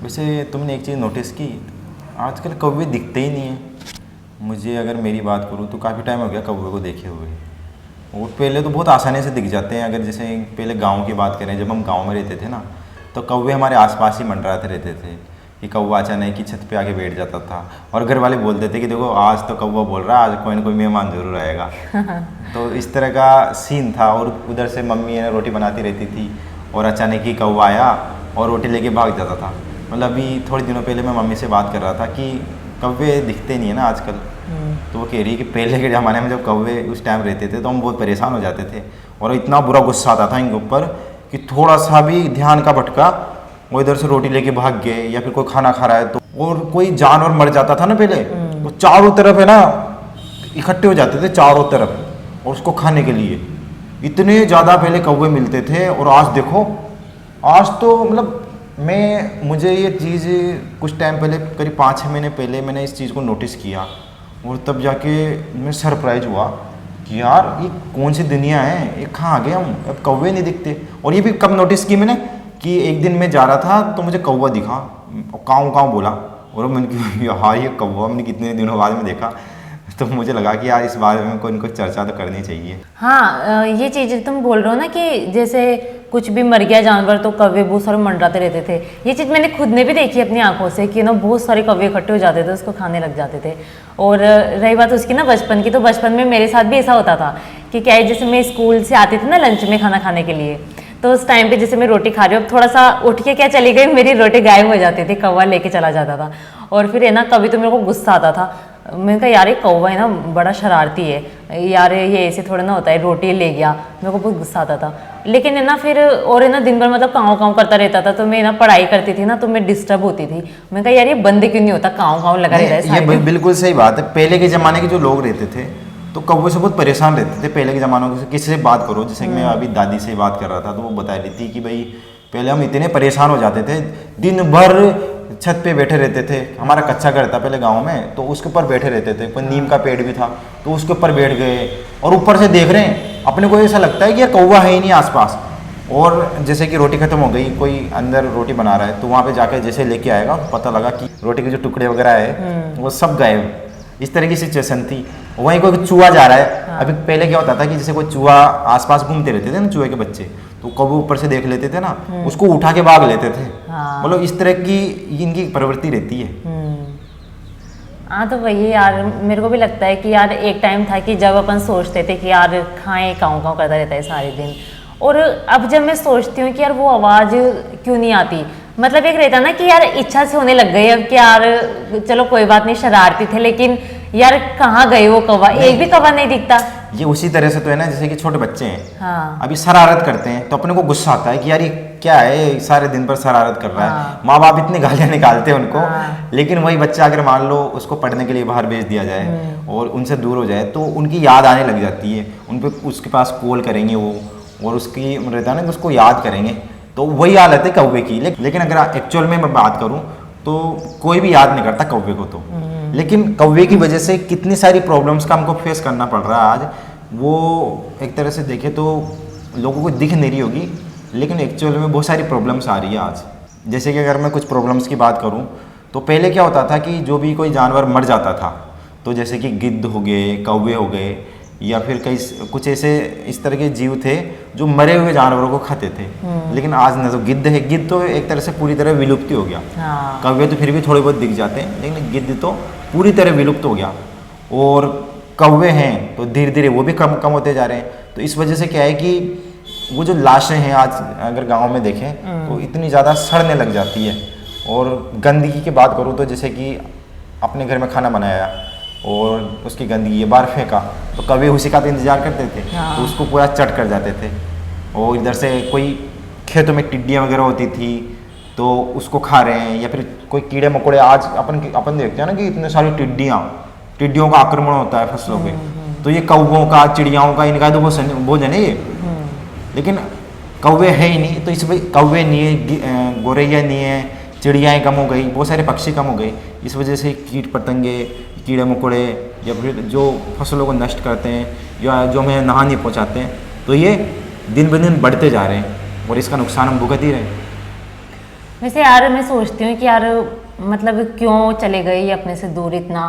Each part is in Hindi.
वैसे तुमने एक चीज़ नोटिस की, आजकल कौवे दिखते ही नहीं हैं। मुझे अगर मेरी बात करूँ तो काफ़ी टाइम हो गया कौवे को देखे हुए। और पहले तो बहुत आसानी से दिख जाते हैं। अगर जैसे पहले गांव की बात करें, जब हम गांव में रहते थे ना, तो कौवे हमारे आसपास ही मंडराते रहते थे कि कौवा अचानक की छत पे आके बैठ जाता था। और घर वाले बोलते थे कि देखो आज तो कौवा बोल रहा है, आज कोई ना कोई मेहमान जरूर आएगा। तो इस तरह का सीन था। और उधर से मम्मी है रोटी बनाती रहती थी और अचानक ही कौवा आया और रोटी लेके भाग जाता था। मतलब अभी थोड़े दिनों पहले मैं मम्मी से बात कर रहा था कि कौवे दिखते नहीं है ना आजकल। तो वो कह रही कि पहले के ज़माने में जब कौवे उस टाइम रहते थे तो हम बहुत परेशान हो जाते थे और इतना बुरा गुस्सा आता था इनके ऊपर कि थोड़ा सा भी ध्यान का भटका वो इधर से रोटी लेके भाग गए या फिर कोई खाना खा रहा है तो, और कोई जानवर मर जाता था ना पहले, तो चारों तरफ है ना इकट्ठे हो जाते थे चारों तरफ और उसको खाने के लिए। इतने ज़्यादा पहले कौवे मिलते थे। और आज देखो, आज तो मतलब मुझे ये चीज़ कुछ टाइम पहले, करीब 5-6 महीने पहले मैंने इस चीज़ को नोटिस किया और तब जाके मैं सरप्राइज हुआ कि यार ये कौन सी दुनिया है, ये कहाँ आ गए हम, अब कौवे नहीं दिखते। और ये भी कब नोटिस की मैंने कि एक दिन मैं जा रहा था तो मुझे कौवा दिखा, काऊ काऊ बोला और मैंने यार ये कौवा मैंने कितने दिनों बाद में देखा। तो मुझे लगा कि यार इस बारे में कोई ना कोई चर्चा तो करनी चाहिए। हाँ, ये चीज़ तुम बोल रहे हो ना कि जैसे कुछ भी मर गया जानवर तो कौवे बहुत सारे मंडराते रहते थे। ये चीज़ मैंने खुद ने भी देखी अपनी आंखों से कि ना बहुत सारे कौवे इकट्ठे हो जाते थे, उसको खाने लग जाते थे। और रही बात उसकी ना बचपन की, तो बचपन में मेरे साथ भी ऐसा होता था कि क्या है, जैसे मैं स्कूल से आती थी ना लंच में खाना खाने के लिए, तो उस टाइम पे जैसे मैं रोटी खा रही हूँ, अब थोड़ा सा उठ के क्या चली गई, मेरी रोटी गायब हो जाती थी, कौवा लेके चला जाता था। और फिर है ना कभी तो मेरे को गुस्सा आता था। मैंने कहा यार ये कौवा है ना बड़ा शरारती है यार, ये ऐसे थोड़ा ना होता है, रोटी ले गया। मेरे को बहुत गुस्सा आता था। लेकिन है ना फिर और है ना दिन भर मतलब काँव काँव करता रहता था, तो मैं ना पढ़ाई करती थी ना तो मैं डिस्टर्ब होती थी। मैंने कहा यार ये बंद क्यों नहीं होता, काँव काँव लगा रहता है। ये बिल्कुल सही बात है। पहले के ज़माने के जो लोग रहते थे तो कौवे से बहुत परेशान रहते थे। पहले के ज़मानों से किसी से बात करो, जैसे कि मैं अभी दादी से बात कर रहा था तो वो बता रही थी कि भाई पहले हम इतने परेशान हो जाते थे, दिन भर छत पे बैठे रहते थे। हमारा कच्चा घर था पहले गांव में, तो उसके ऊपर बैठे रहते थे। कोई नीम का पेड़ भी था तो उसके ऊपर बैठ गए और ऊपर से देख रहे हैं। अपने को ऐसा लगता है कि यार कौवा है ही नहीं आसपास। और जैसे कि रोटी खत्म हो गई, कोई अंदर रोटी बना रहा है तो वहाँ पे जाके जैसे लेके आएगा, पता लगा कि रोटी के जो टुकड़े वगैरह है वो सब गायब। इस तरह की सिचुएशन थी। वहीं कोई चूहा जा रहा है। हाँ। अभी पहले क्या होता था कि जैसे कोई चूहा आसपास घूमते रहते थे ना, चूहे के बच्चे, तो कौवे ऊपर से देख लेते थे ना, उसको उठा के भाग लेते थे। हाँ। मतलब इस तरह की इनकी प्रवृत्ति रहती है। हाँ, तो वही यार मेरे को भी लगता है कि यार एक टाइम था कि जब अपन सोचते थे कि यार खाएं, काँव काँव करता रहता है सारे दिन। और अब जब मैं सोचती हूँ कि यार वो आवाज़ क्यों नहीं आती, मतलब एक रहता ना कि यार इच्छा से होने लग गई अब कि यार चलो कोई बात नहीं, शरारती थे, लेकिन यार कहाँ गए वो कौवा, एक भी कौवा नहीं दिखता। ये उसी तरह से तो है ना, जैसे कि छोटे बच्चे हैं। हाँ। अभी शरारत करते हैं तो अपने को गुस्सा आता है कि यार ये क्या है, सारे दिन पर शरारत कर रहा है। माँ बाप इतनी गालियाँ निकालते हैं उनको। लेकिन वही बच्चा अगर मान लो उसको पढ़ने के लिए बाहर भेज दिया जाए और उनसे दूर हो जाए तो उनकी याद आने लग जाती है। उन पर उसके पास कॉल करेंगे वो, और उसकी रहता है ना कि उसको याद करेंगे। तो वही हालत है कौवे की। लेकिन अगर एक्चुअल में मैं बात करूं तो कोई भी याद नहीं करता कौवे को तो। लेकिन कौवे की वजह से कितनी सारी प्रॉब्लम्स का हमको फेस करना पड़ रहा है आज। वो एक तरह से देखें तो लोगों को दिख नहीं रही होगी, लेकिन एक्चुअल में बहुत सारी प्रॉब्लम्स आ रही है आज। जैसे कि अगर मैं कुछ प्रॉब्लम्स की बात करूं तो पहले क्या होता था कि जो भी कोई जानवर मर जाता था, तो जैसे कि गिद्ध हो गए, कौवे हो गए, या फिर कई कुछ ऐसे इस तरह के जीव थे जो मरे हुए जानवरों को खाते थे। लेकिन आज न तो गिद्ध है, गिद्ध तो एक तरह से पूरी तरह विलुप्त हो गया। हाँ। कौवे तो फिर भी थोड़े बहुत दिख जाते हैं, लेकिन गिद्ध तो पूरी तरह विलुप्त हो गया। और कौवे हैं तो धीरे धीरे वो भी कम कम होते जा रहे हैं। तो इस वजह से क्या है कि वो जो लाशें हैं आज अगर गाँव में देखें तो इतनी ज़्यादा सड़ने लग जाती है। और गंदगी की बात करूँ तो जैसे कि अपने घर में खाना बनाया और उसकी गंदगी ये बाहर फेंका तो कौवे उसी का तो इंतजार करते थे। हाँ। तो उसको पूरा चट कर जाते थे। और इधर से कोई खेतों में टिड्डियाँ वगैरह होती थी तो उसको खा रहे हैं, या फिर कोई कीड़े मकोड़े। आज अपन देखते हैं ना कि इतने सारी टिड्डियों का आक्रमण होता है फसलों पे। तो ये कौवों का, चिड़ियाओं का, इनका तो भोजन है ये। लेकिन कौवे है ही नहीं, तो इस कौवे नहीं है, गोरैया नहीं है, चिड़ियाएँ कम हो गई, बहुत सारे पक्षी कम हो गए। इस वजह से कीट पतंगे, कीड़े मकोड़े, या फिर जो फसलों को नष्ट करते हैं या जो हमें हानि पहुँचाते हैं, तो ये दिन ब दिन बढ़ते जा रहे हैं और इसका नुकसान हम भुगत ही रहे हैं। वैसे यार मैं सोचती हूँ कि यार मतलब क्यों चले गए ये अपने से दूर इतना।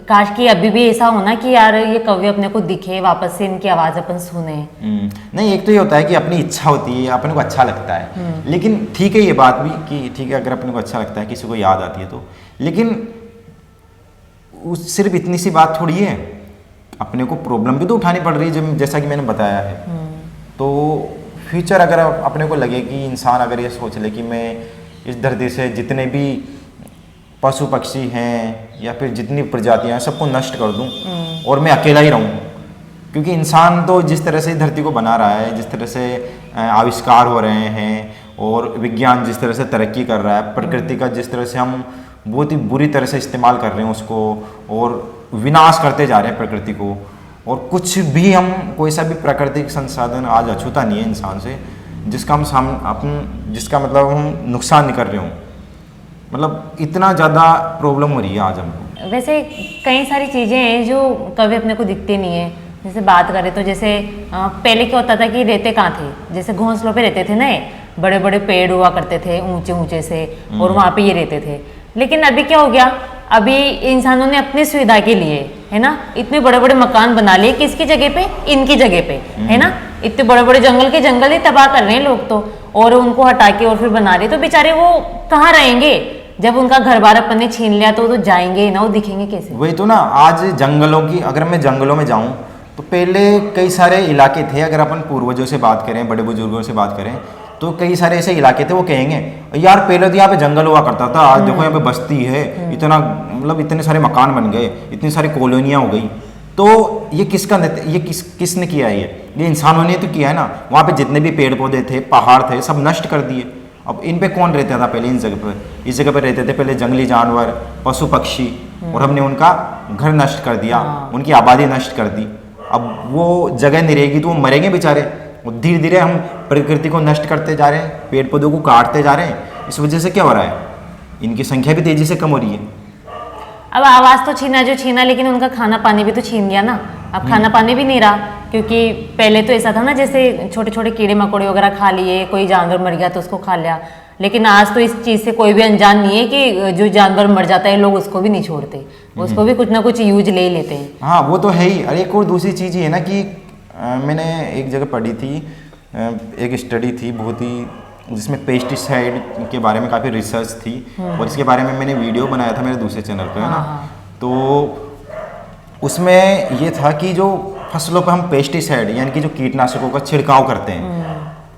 काश कि अभी भी ऐसा होना कि यार ये कवि अपने को दिखे वापस से, इनकी आवाज़ अपन सुने। नहीं, एक तो ये होता है कि अपनी इच्छा होती है, अपने को अच्छा लगता है, लेकिन ठीक है ये बात भी कि ठीक है अगर अपने को अच्छा लगता है, किसी को याद आती है तो, लेकिन सिर्फ इतनी सी बात थोड़ी है, अपने को प्रॉब्लम भी तो उठानी पड़ रही है जैसा कि मैंने बताया है। तो फ्यूचर अगर अपने को लगे कि इंसान अगर ये सोच ले कि मैं इस धरती से जितने भी पशु पक्षी हैं या फिर जितनी प्रजातियां हैं सबको नष्ट कर दूं और मैं अकेला ही रहूं, क्योंकि इंसान तो जिस तरह से धरती को बना रहा है, जिस तरह से आविष्कार हो रहे हैं और विज्ञान जिस तरह से तरक्की कर रहा है, प्रकृति का जिस तरह से हम बहुत ही बुरी तरह से इस्तेमाल कर रहे हैं उसको और विनाश करते जा रहे हैं प्रकृति को, और कुछ भी हम कोई सा भी प्राकृतिक संसाधन आज अछूता नहीं है इंसान से जिसका जिसका मतलब हम नुकसान नहीं कर रहे हों। मतलब इतना ज़्यादा प्रॉब्लम हो रही है आज हमको। वैसे कई सारी चीज़ें हैं जो कभी अपने को दिखते नहीं है। जैसे बात करें तो जैसे पहले क्या होता था कि रहते कहाँ थे, जैसे घोंसलों पे रहते थे ना, बड़े बड़े पेड़ हुआ करते थे ऊंचे ऊंचे से, और वहाँ पे ये रहते थे। लेकिन अभी क्या हो गया, अभी इंसानों ने अपनी सुविधा के लिए है ना इतने बड़े बड़े मकान बना लिए, किसकी जगह पे, इनकी जगह पे है ना, इतने बड़े बड़े जंगल ही तबाह कर रहे हैं लोग तो, और उनको हटा के और फिर बना रहे, तो बेचारे वो कहाँ रहेंगे जब उनका घर बार अपन ने छीन लिया, तो जाएंगे ना, वो दिखेंगे कैसे। वही तो ना, आज जंगलों की अगर मैं जंगलों में जाऊं तो पहले कई सारे इलाके थे, अगर अपन पूर्वजों से बात करें, बड़े बुजुर्गों से बात करें तो कई सारे ऐसे इलाके थे, वो कहेंगे यार पहले तो यहाँ पे जंगल हुआ करता था, आज देखो यहाँ पे बस्ती है, इतना मतलब इतने सारे मकान बन गए, इतनी सारी कॉलोनियाँ हो गई। तो ये किसने किया है, ये इंसानों ने तो किया है ना। वहाँ पे जितने भी पेड़ पौधे थे, पहाड़ थे, सब नष्ट कर दिए। अब इन पे कौन रहता था पहले, इस जगह पर रहते थे पहले जंगली जानवर, पशु पक्षी, और हमने उनका घर नष्ट कर दिया, उनकी आबादी नष्ट कर दी। अब वो जगह नहीं रहेगी तो वो मरेंगे बेचारे, और धीरे धीरे हम प्रकृति को नष्ट करते जा रहे हैं, पेड़ पौधों को काटते जा रहे हैं। इस वजह से क्या हो रहा है, इनकी संख्या भी तेजी से कम हो रही है। अब आवाज़ तो छीना जो छीना, लेकिन उनका खाना पानी भी तो छीन गया ना। अब खाना पानी भी नहीं रहा, क्योंकि पहले तो ऐसा था ना, जैसे छोटे छोटे कीड़े मकोड़े वगैरह खा लिए, कोई जानवर मर गया तो उसको खा लिया। लेकिन आज तो इस चीज़ से कोई भी अनजान नहीं है कि जो जानवर मर जाता है लोग उसको भी नहीं छोड़ते, उसको भी कुछ ना कुछ यूज ले लेते हैं। हाँ वो तो है ही। अरे एक और दूसरी चीज़ ये है ना कि मैंने एक जगह पढ़ी थी, एक स्टडी थी बहुत ही, जिसमें पेस्टिसाइड के बारे में काफ़ी रिसर्च थी, और इसके बारे में मैंने वीडियो बनाया था मेरे दूसरे चैनल पे, है ना। तो उसमें ये था कि जो फसलों पर हम पेस्टिसाइड यानी कि जो कीटनाशकों का छिड़काव करते हैं,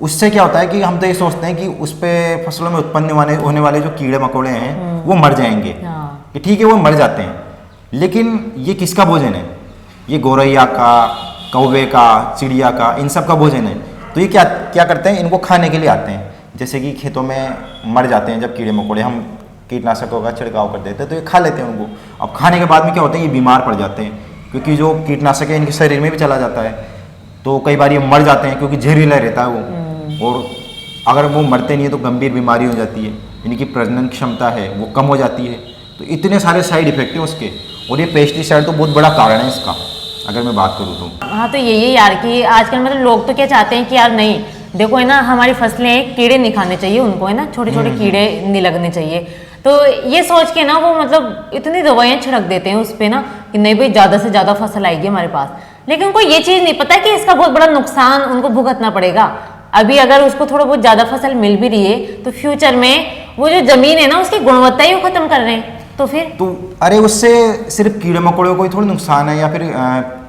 उससे क्या होता है कि हम तो ये सोचते हैं कि उस पर फसलों में उत्पन्न होने वाले जो कीड़े मकोड़े हैं वो मर जाएंगे, कि ठीक है वो मर जाते हैं, लेकिन ये किसका भोजन है, ये गौरैया का, कौवे का, चिड़िया का, इन सब का भोजन है। तो ये क्या करते हैं, इनको खाने के लिए आते हैं। जैसे कि खेतों में मर जाते हैं जब कीड़े मकोड़े, हम कीटनाशकों का छिड़काव कर देते हैं तो ये खा लेते हैं उनको। अब खाने के बाद में क्या होता है, ये बीमार पड़ जाते हैं, क्योंकि जो कीटनाशक है इनके शरीर में भी चला जाता है, तो कई बार ये मर जाते हैं क्योंकि जहरीला रहता है वो, और अगर वो मरते नहीं है तो गंभीर बीमारी हो जाती है, इनकी प्रजनन क्षमता है वो कम हो जाती है। तो इतने सारे साइड इफेक्ट हैं उसके, और ये पेस्टिसाइड तो बहुत बड़ा कारण है इसका, अगर मैं बात करूँ तो। हाँ तो यही है यार कि आजकल मतलब लोग तो क्या चाहते हैं कि यार नहीं देखो है ना, हमारी फसलें कीड़े नहीं खाने चाहिए उनको, है ना, छोटे छोटे कीड़े नहीं लगने चाहिए। तो ये सोच के ना वो मतलब इतनी दवाइयाँ छिड़क देते हैं उस पर ना कि नहीं भाई ज़्यादा से ज़्यादा फसल आएगी हमारे पास, लेकिन उनको ये चीज़ नहीं पता कि इसका बहुत बड़ा नुकसान उनको भुगतना पड़ेगा। अभी अगर उसको थोड़ा बहुत ज़्यादा फसल मिल भी रही है तो फ्यूचर में वो जो ज़मीन है ना उसकी गुणवत्ता ही वो खत्म कर रहे हैं। तो फिर तो अरे उससे सिर्फ कीड़े मकोड़ों को ही थोड़ा नुकसान है, या फिर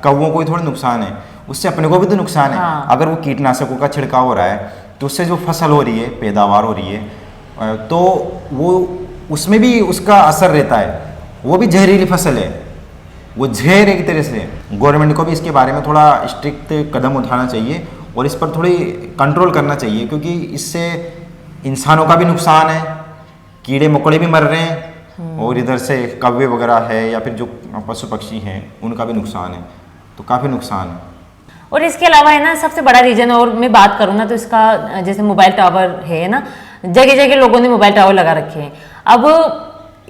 कौवों को ही थोड़ा नुकसान है, उससे अपने को भी तो नुकसान है। हाँ। अगर वो कीटनाशकों का छिड़काव हो रहा है तो उससे जो फसल हो रही है, पैदावार हो रही है, तो वो उसमें भी उसका असर रहता है, वो भी जहरीली फसल है, वो जहर एक तरह से। गवर्नमेंट को भी इसके बारे में थोड़ा स्ट्रिक्ट कदम उठाना चाहिए और इस पर थोड़ी कंट्रोल करना चाहिए, क्योंकि इससे इंसानों का भी नुकसान है, कीड़े मकोड़े भी मर रहे हैं, और इधर से कौवे वगैरह है या फिर जो पशु पक्षी हैं उनका भी नुकसान है, तो काफ़ी नुकसान है। और इसके अलावा है ना सबसे बड़ा रीजन, और मैं बात करूँ ना तो इसका जैसे मोबाइल टावर है ना, जगह जगह लोगों ने मोबाइल टावर लगा रखे हैं। अब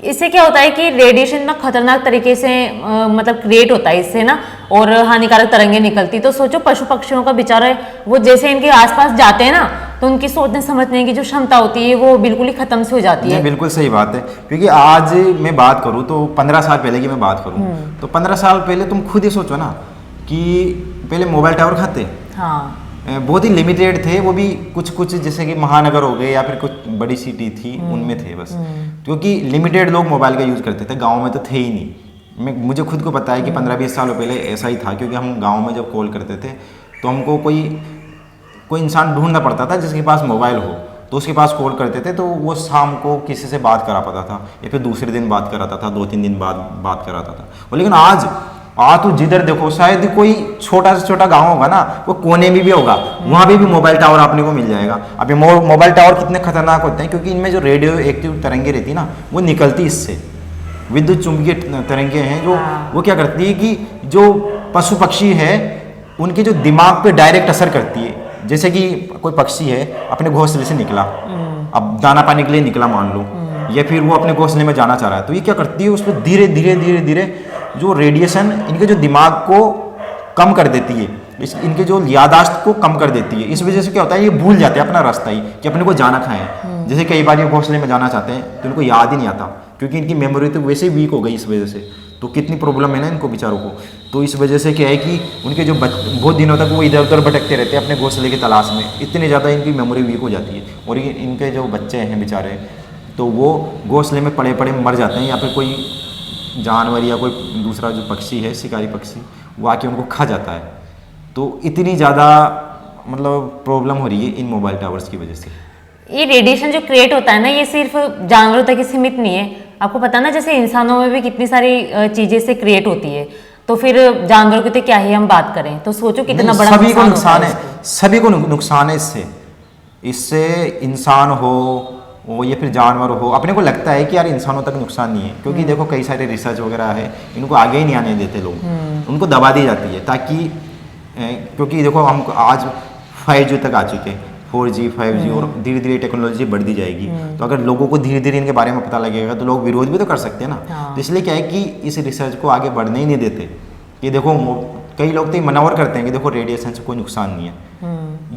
इससे क्या होता है कि रेडिएशन ना खतरनाक तरीके से मतलब क्रिएट होता है इससे ना, और हानिकारक तरंगें निकलती। तो सोचो पशु पक्षियों का बेचारा वो जैसे इनके आसपास जाते हैं ना तो उनकी सोचने समझने की जो क्षमता होती है वो बिल्कुल ही खत्म से हो जाती है। बिल्कुल सही बात है, क्योंकि आज मैं बात करूँ तो 15 साल पहले की मैं बात करूँ तो 15 साल पहले तुम खुद ही सोचो ना कि पहले मोबाइल टावर खाते हाँ बहुत ही लिमिटेड थे, वो भी कुछ कुछ जैसे कि महानगर हो गए या फिर कुछ बड़ी सिटी थी उनमें थे बस, क्योंकि लिमिटेड लोग मोबाइल का यूज़ करते थे, गांव में तो थे ही नहीं। मुझे खुद को पता है कि 15-20 सालों पहले ऐसा ही था, क्योंकि हम गांव में जब कॉल करते थे तो हमको कोई इंसान ढूंढना पड़ता था जिसके पास मोबाइल हो, तो उसके पास कॉल करते थे तो वो शाम को किसी से बात करा पाता था या फिर दूसरे दिन बात कराता था, 2-3 दिन बाद बात कराता था। और लेकिन आज तो जिधर देखो शायद कोई छोटा से छोटा गांव होगा ना, वो कोने में भी होगा, वहां भी मोबाइल टावर आपने को मिल जाएगा। अब ये मोबाइल टावर कितने खतरनाक होते हैं, क्योंकि इनमें जो रेडियो एक्टिव तरंगे रहती है ना वो निकलती इससे, विद्युत चुंबकीय तरंगे हैं जो वो क्या करती है कि जो पशु पक्षी है उनके जो दिमाग पे डायरेक्ट असर करती है। जैसे कि कोई पक्षी है अपने घोंसले से निकला, अब दाना पाने के लिए निकला मान लो, या फिर वो अपने घोंसले में जाना चाह रहा है, तो ये क्या करती है उस पर धीरे धीरे धीरे धीरे जो रेडिएशन इनके जो दिमाग को कम कर देती है, इनके जो यादाश्त को कम कर देती है। इस वजह से क्या होता है ये भूल जाते हैं अपना रास्ता ही कि अपने को जाना कहाँ है। जैसे कई बार ये घोंसले में जाना चाहते हैं तो इनको याद ही नहीं आता, क्योंकि इनकी मेमोरी तो वैसे ही वीक हो गई इस वजह से। तो कितनी प्रॉब्लम है ना इनको बेचारों को। तो इस वजह से क्या है कि उनके जो बहुत दिनों तक वो इधर उधर भटकते रहते हैं अपने घोंसले की तलाश में, इतनी ज़्यादा इनकी मेमोरी वीक हो जाती है। और ये इनके जो बच्चे हैं बेचारे तो वो घोंसले में पड़े पड़े मर जाते हैं, या फिर कोई जानवर या कोई दूसरा जो पक्षी है शिकारी पक्षी वो आके उनको खा जाता है। तो इतनी ज़्यादा मतलब प्रॉब्लम हो रही है इन मोबाइल टावर्स की वजह से। ये रेडिएशन जो क्रिएट होता है ना ये सिर्फ जानवरों तक ही सीमित नहीं है, आपको पता ना जैसे इंसानों में भी कितनी सारी चीजें से क्रिएट होती है, तो फिर जानवरों की तो क्या ही हम बात करें। तो सोचो कितना बड़ा सभी को नुकसान है, इसको। सभी को नुकसान है इससे इंसान हो या फिर जानवर हो। अपने को लगता है कि यार इंसानों तक नुकसान नहीं है, क्योंकि देखो कई सारे रिसर्च वगैरह है, इनको आगे ही नहीं आने देते लोग, उनको दबा दी जाती है ताकि क्योंकि देखो हम आज 5G तक आ चुके हैं, 4G 5G और धीरे धीरे टेक्नोलॉजी बढ़ती जाएगी। तो अगर लोगों को धीरे धीरे इनके बारे में पता लगेगा तो लोग विरोध भी तो कर सकते हैं ना। तो इसलिए क्या है कि इस रिसर्च को आगे बढ़ने ही नहीं देते। कि देखो कई लोग तो मनवर करते हैं कि देखो रेडिएशन से कोई नुकसान नहीं है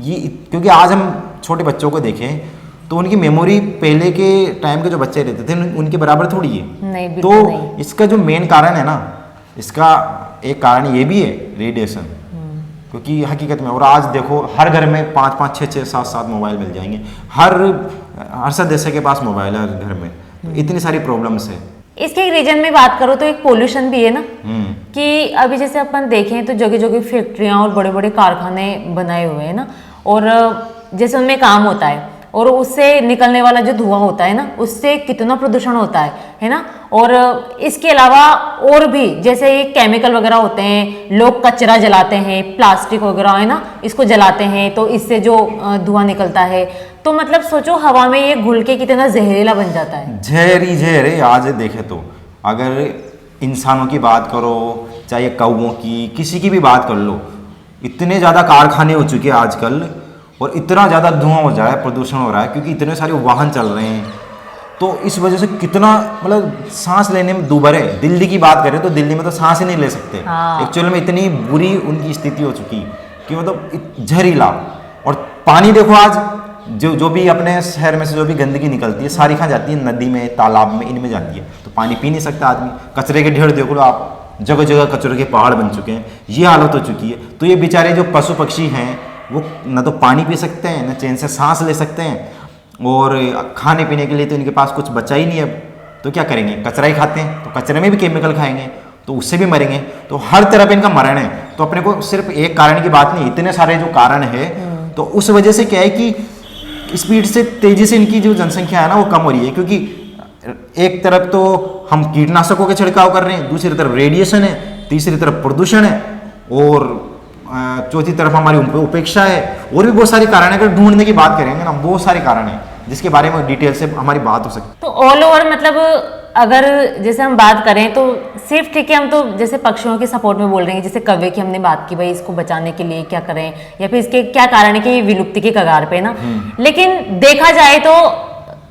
ये, क्योंकि आज हम छोटे बच्चों को देखें तो उनकी मेमोरी पहले के टाइम के जो बच्चे रहते थे उनके बराबर थोड़ी है। नहीं, तो नहीं। इसका जो मेन कारण है ना, इसका एक कारण ये भी है रेडिएशन, क्योंकि हकीकत में। और आज देखो हर घर में 5-5, 6-6, 7-7 मोबाइल मिल जाएंगे, हर सदस्य के पास मोबाइल है हर घर में। तो इतनी सारी प्रॉब्लम्स है। इसके एक रीजन में बात करो तो एक पोल्यूशन भी है ना, कि अभी जैसे अपन देखें तो जगह जगह फैक्ट्रियां और बड़े बड़े कारखाने बनाए हुए हैं ना, और जैसे उनमें काम होता है और उससे निकलने वाला जो धुआं होता है ना उससे कितना प्रदूषण होता है ना। और इसके अलावा और भी जैसे ये केमिकल वगैरह होते हैं, लोग कचरा जलाते हैं, प्लास्टिक वगैरह है ना इसको जलाते हैं, तो इससे जो धुआं निकलता है तो मतलब सोचो हवा में ये घुल के कितना जहरीला बन जाता है। जहर है। आज देखे तो अगर इंसानों की बात करो चाहे कौवों की, किसी की भी बात कर लो, इतने ज़्यादा कारखाने हो चुके हैं आजकल और इतना ज़्यादा धुआं हो जा रहा है, प्रदूषण हो रहा है, क्योंकि इतने सारे वाहन चल रहे हैं। तो इस वजह से कितना मतलब सांस लेने में दूभर है। दिल्ली की बात करें तो दिल्ली में तो सांस ही नहीं ले सकते। एक्चुअल में इतनी बुरी उनकी स्थिति हो चुकी कि मतलब जहरीला। और पानी देखो आज जो भी अपने शहर में से जो भी गंदगी निकलती है सारी कहाँ जाती है, नदी में, तालाब में, इनमें जाती है। तो पानी पी नहीं सकता आदमी। कचरे के ढेर देख लो आप, जगह जगह कचरे के पहाड़ बन चुके हैं, ये हालत हो चुकी है। तो ये बेचारे जो पशु पक्षी हैं वो न तो पानी पी सकते हैं, न चैन से सांस ले सकते हैं, और खाने पीने के लिए तो इनके पास कुछ बचा ही नहीं है। तो क्या करेंगे, कचरा ही खाते हैं, तो कचरे में भी केमिकल खाएंगे तो उससे भी मरेंगे। तो हर तरफ इनका मरण है। तो अपने को सिर्फ एक कारण की बात नहीं, इतने सारे जो कारण है। तो उस वजह से क्या है कि स्पीड से, तेजी से इनकी जो जनसंख्या है ना वो कम हो रही है, क्योंकि एक तरफ तो हम कीटनाशकों के छिड़काव कर रहे हैं, दूसरी तरफ रेडिएशन है, तीसरी तरफ प्रदूषण है, और चौथी तरफ हमारी उपेक्षा है। और भी बहुत सारे कारण है। अगर ढूंढने की बात करेंगे ना, बहुत सारे कारण है जिसके बारे में डिटेल से हमारी बात हो सकती है। तो ऑल ओवर मतलब अगर जैसे हम बात करें तो सिर्फ ठीक है, हम तो जैसे पक्षियों के सपोर्ट में बोल रहे हैं, जैसे कौवे की हमने बात की, भाई इसको बचाने के लिए क्या करें, या फिर इसके क्या कारण है कि ये विलुप्ति के कगार पे ना। लेकिन देखा जाए तो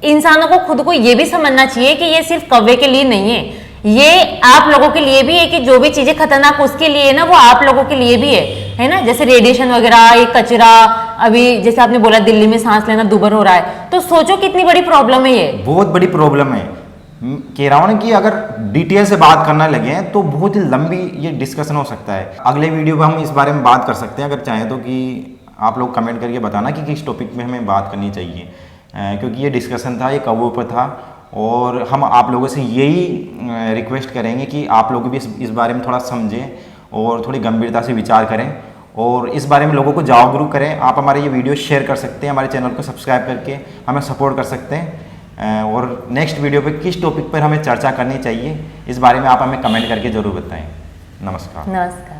इंसानों को खुद को ये भी समझना चाहिए कि ये सिर्फ कौवे के लिए नहीं है, ये आप लोगों के लिए भी है, कि जो भी चीजें खतरनाक उसके लिए है ना वो आप लोगों के लिए भी है ना। जैसे रेडिएशन वगैरह, ये कचरा, अभी जैसे आपने बोला दिल्ली में सांस लेना दुभर हो रहा है, तो सोचो कितनी बड़ी प्रॉब्लम है ये। बहुत बड़ी प्रॉब्लम है। कह रहा हूँ ना कि अगर डिटेल से बात करना लगे तो बहुत ही लंबी ये डिस्कशन हो सकता है। अगले वीडियो में हम इस बारे में बात कर सकते हैं अगर चाहें तो, कि आप लोग कमेंट करके बताना कि किस टॉपिक में हमें बात करनी चाहिए, क्योंकि ये डिस्कशन था, ये कौवों पर था, और हम आप लोगों से यही रिक्वेस्ट करेंगे कि आप लोग भी इस बारे में थोड़ा समझें और थोड़ी गंभीरता से विचार करें और इस बारे में लोगों को जागरूक करें। आप हमारे ये वीडियो शेयर कर सकते हैं, हमारे चैनल को सब्सक्राइब करके हमें सपोर्ट कर सकते हैं, और नेक्स्ट वीडियो पे किस टॉपिक पर हमें चर्चा करनी चाहिए इस बारे में आप हमें कमेंट करके ज़रूर बताएं। नमस्कार। नमस्कार।